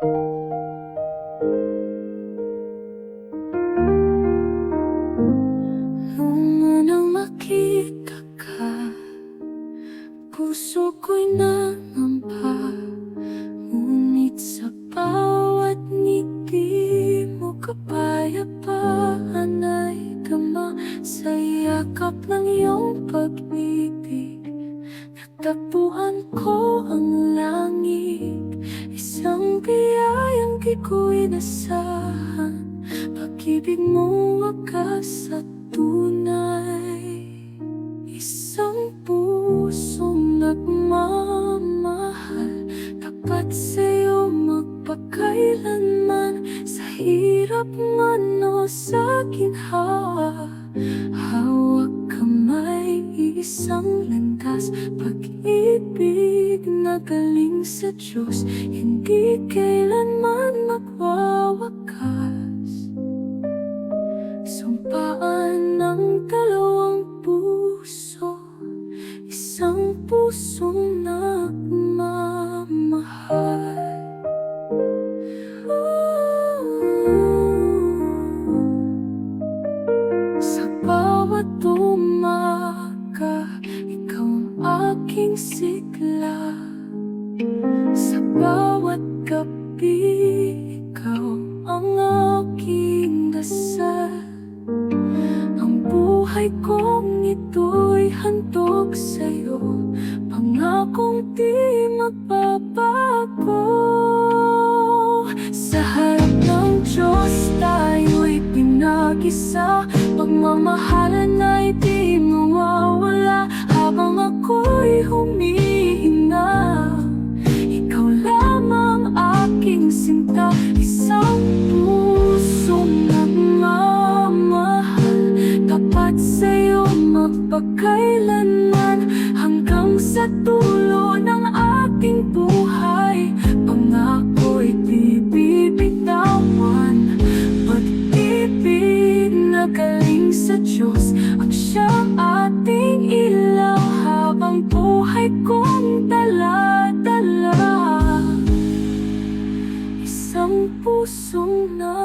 Nung unang makita ka, puso ko'y nangamba. Ngunit sa bawat ngiti mo, kapayapaan ay gama. Sa yakap ng iyong pag-ibig, natagpuan ko ang langit. Isang biyayang di ko'y inasahan, pag-ibig mo wagas at tunay. Isang pusong nagmamahal, tapat sa'yo magpakailanman. Sa hirap man o sa ginhawa, hawak kamay, isang landas. Pag-ibig na galing sa Diyos, hindi kailanman magwawakas. Sumpaan ng dalawang puso, isang pusong nagmamahal. Sa bawat umaga, ikaw ang aking sigla. Sa bawat gabi, ikaw ang aking dasal. Ang buhay kong ito'y handog sa'yo, pangakong di magbabago. Sa harap ng Diyos tayo'y pinag-isa, pagmamahalan ay di mawawala. Habang ako'y humihinga, ikaw lamang aking sinta. Isang pusong nagmamahal, tapat sa'yo magpakailanman. Hanggang sa dulo ng ating buhay, pangako'y di bibitawan. Pag-ibig na galing sa Diyos, ang siyang ating ilaw. Habang buhay kong dala-dala, isang pusong na